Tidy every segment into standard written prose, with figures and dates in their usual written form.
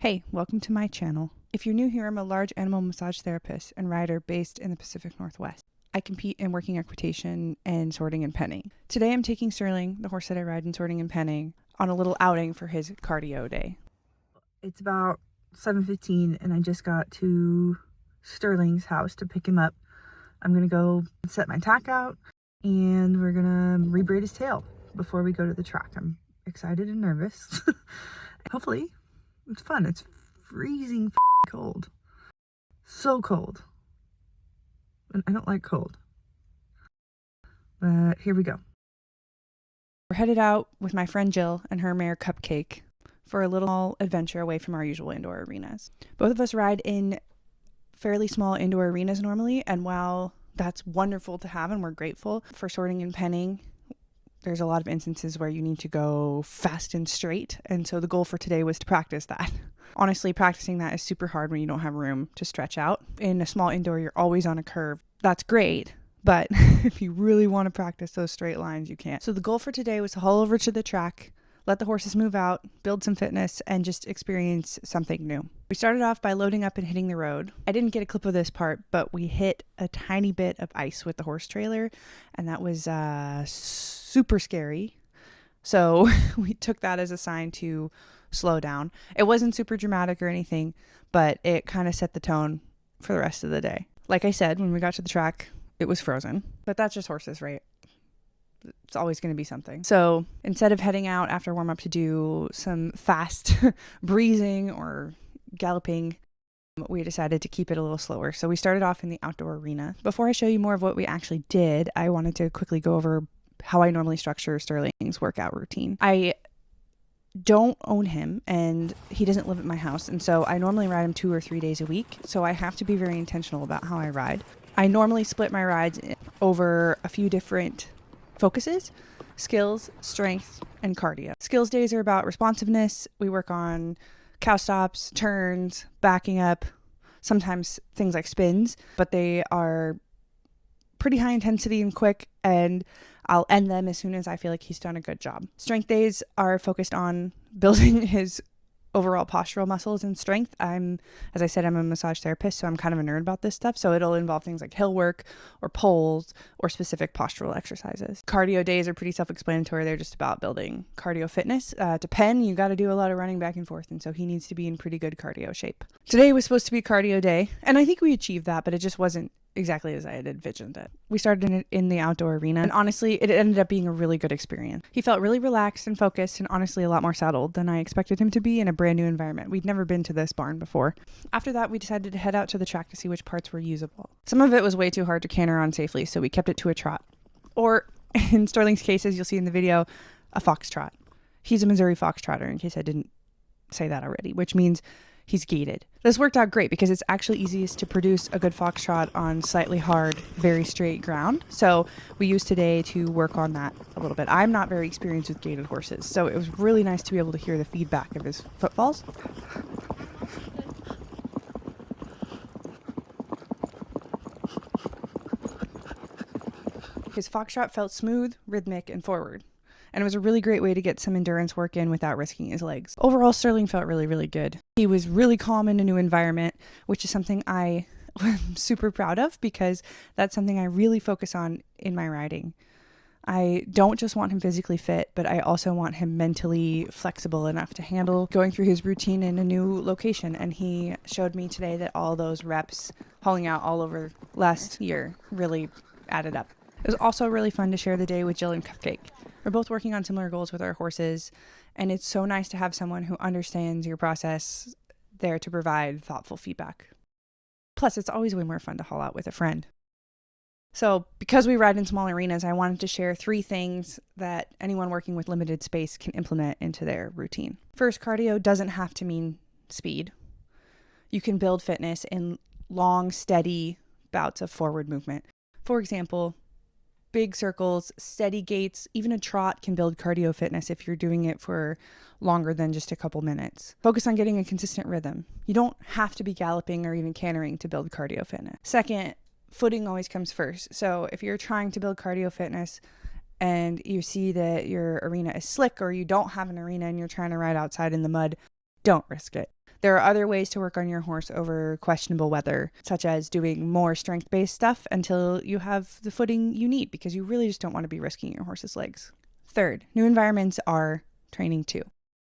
Hey, welcome to my channel. If you're new here, I'm a large animal massage therapist and rider based in the Pacific Northwest. I compete in working equitation and sorting and penning. Today I'm taking Sterling, the horse that I ride in sorting and penning, on a little outing for his cardio day. It's about 7:15 and I just got to Sterling's house to pick him up. I'm gonna go set my tack out and we're gonna rebraid his tail before we go to the track. I'm excited and nervous. Hopefully it's fun. It's freezing cold. So cold. And I don't like cold. But here we go. We're headed out with my friend Jill and her mare Cupcake for a little adventure away from our usual indoor arenas. Both of us ride in fairly small indoor arenas normally, and while that's wonderful to have and we're grateful for sorting and penning, there's a lot of instances where you need to go fast and straight, and so the goal for today was to practice that. Honestly, practicing that is super hard when you don't have room to stretch out. In a small indoor, you're always on a curve. That's great, but if you really want to practice those straight lines, you can't. So the goal for today was to haul over to the track, let the horses move out, build some fitness, and just experience something new. We started off by loading up and hitting the road. I didn't get a clip of this part, but we hit a tiny bit of ice with the horse trailer, and that was super scary. So we took that as a sign to slow down. It wasn't super dramatic or anything, but it kind of set the tone for the rest of the day. Like I said, when we got to the track, it was frozen, but that's just horses, right? It's always going to be something. So instead of heading out after warm up to do some fast breezing or galloping, we decided to keep it a little slower. So we started off in the outdoor arena. Before I show you more of what we actually did, I wanted to quickly go over how I normally structure Sterling's workout routine. I don't own him and he doesn't live at my house, and so I normally ride him 2 or 3 days a week, so I have to be very intentional about how I ride. I normally split my rides over a few different focuses: skills, strength, and cardio. Skills days are about responsiveness. We work on cow stops, turns, backing up, sometimes things like spins, but they are pretty high intensity and quick, and I'll end them as soon as I feel like he's done a good job. Strength days are focused on building his overall postural muscles and strength. As I said, I'm a massage therapist, so I'm kind of a nerd about this stuff. So it'll involve things like hill work or poles or specific postural exercises. Cardio days are pretty self-explanatory. They're just about building cardio fitness. To pen, you got to do a lot of running back and forth, and so he needs to be in pretty good cardio shape. Today was supposed to be cardio day, and I think we achieved that, but it just wasn't exactly as I had envisioned it. We started in the outdoor arena, and honestly, it ended up being a really good experience. He felt really relaxed and focused, and honestly a lot more settled than I expected him to be in a brand new environment. We'd never been to this barn before. After that, we decided to head out to the track to see which parts were usable. Some of it was way too hard to canter on safely, so we kept it to a trot. Or, in Sterling's case, as you'll see in the video, a foxtrot. He's a Missouri foxtrotter, in case I didn't say that already, which means he's gated. This worked out great because it's actually easiest to produce a good foxtrot on slightly hard, very straight ground. So we used today to work on that a little bit. I'm not very experienced with gated horses, so it was really nice to be able to hear the feedback of his footfalls. His foxtrot felt smooth, rhythmic, and forward, and it was a really great way to get some endurance work in without risking his legs. Overall, Sterling felt really, really good. He was really calm in a new environment, which is something I am super proud of because that's something I really focus on in my riding. I don't just want him physically fit, but I also want him mentally flexible enough to handle going through his routine in a new location, and he showed me today that all those reps hauling out all over last year really added up. It was also really fun to share the day with Jill and Cupcake. We're both working on similar goals with our horses, and it's so nice to have someone who understands your process there to provide thoughtful feedback. Plus, it's always way more fun to haul out with a friend. So, because we ride in small arenas, I wanted to share 3 things that anyone working with limited space can implement into their routine. First, cardio doesn't have to mean speed. You can build fitness in long, steady bouts of forward movement. For example, big circles, steady gaits, even a trot can build cardio fitness if you're doing it for longer than just a couple minutes. Focus on getting a consistent rhythm. You don't have to be galloping or even cantering to build cardio fitness. Second, footing always comes first. So if you're trying to build cardio fitness and you see that your arena is slick, or you don't have an arena and you're trying to ride outside in the mud, don't risk it. There are other ways to work on your horse over questionable weather, such as doing more strength-based stuff until you have the footing you need, because you really just don't want to be risking your horse's legs. Third, new environments are training too.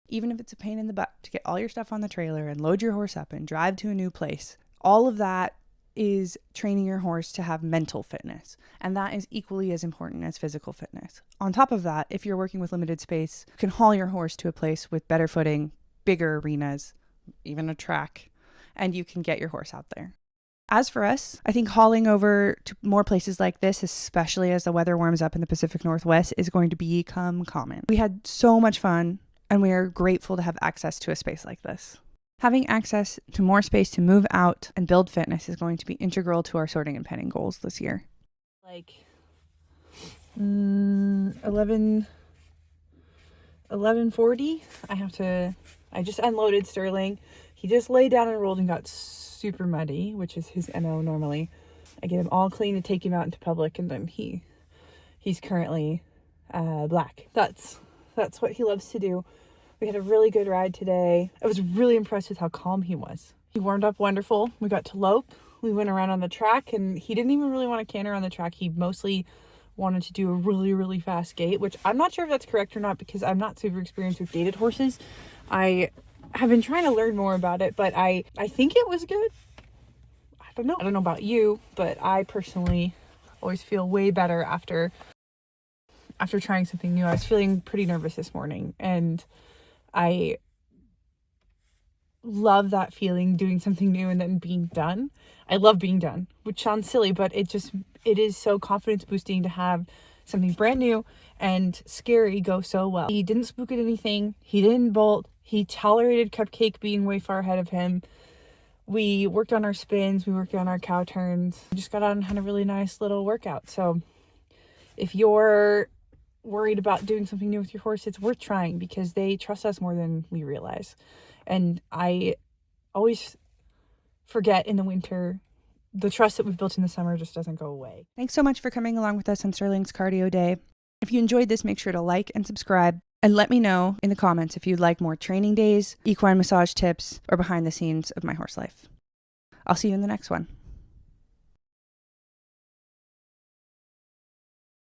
Even if it's a pain in the butt to get all your stuff on the trailer and load your horse up and drive to a new place, all of that is training your horse to have mental fitness, and that is equally as important as physical fitness. On top of that, if you're working with limited space, you can haul your horse to a place with better footing, bigger arenas, even a track, and you can get your horse out there. As for us, I think hauling over to more places like this, especially as the weather warms up in the Pacific Northwest, is going to become common. We had so much fun, and we are grateful to have access to a space like this. Having access to more space to move out and build fitness is going to be integral to our sorting and penning goals this year. Like 11:40, I just unloaded Sterling. He just laid down and rolled and got super muddy, which is his MO normally. I get him all clean to take him out into public, and then he's currently black. That's what he loves to do. We had a really good ride today. I was really impressed with how calm he was. He warmed up wonderful. We got to lope. We went around on the track, and he didn't even really want to canter on the track. He mostly wanted to do a really, really fast gait, which I'm not sure if that's correct or not, because I'm not super experienced with gaited horses. I have been trying to learn more about it, but I think it was good. I don't know about you, but I personally always feel way better after trying something new. I was feeling pretty nervous this morning, and I love that feeling, doing something new and then being done. I love being done, which sounds silly, but it is so confidence boosting to have something brand new and scary go so well. He didn't spook at anything. He didn't bolt. He tolerated Cupcake being way far ahead of him. We worked on our spins. We worked on our cow turns. We just got out and had a really nice little workout. So if you're worried about doing something new with your horse, it's worth trying, because they trust us more than we realize. And I always forget in the winter, the trust that we've built in the summer just doesn't go away. Thanks so much for coming along with us on Sterling's Cardio Day. If you enjoyed this, make sure to like and subscribe, and let me know in the comments if you'd like more training days, equine massage tips, or behind the scenes of my horse life. I'll see you in the next one.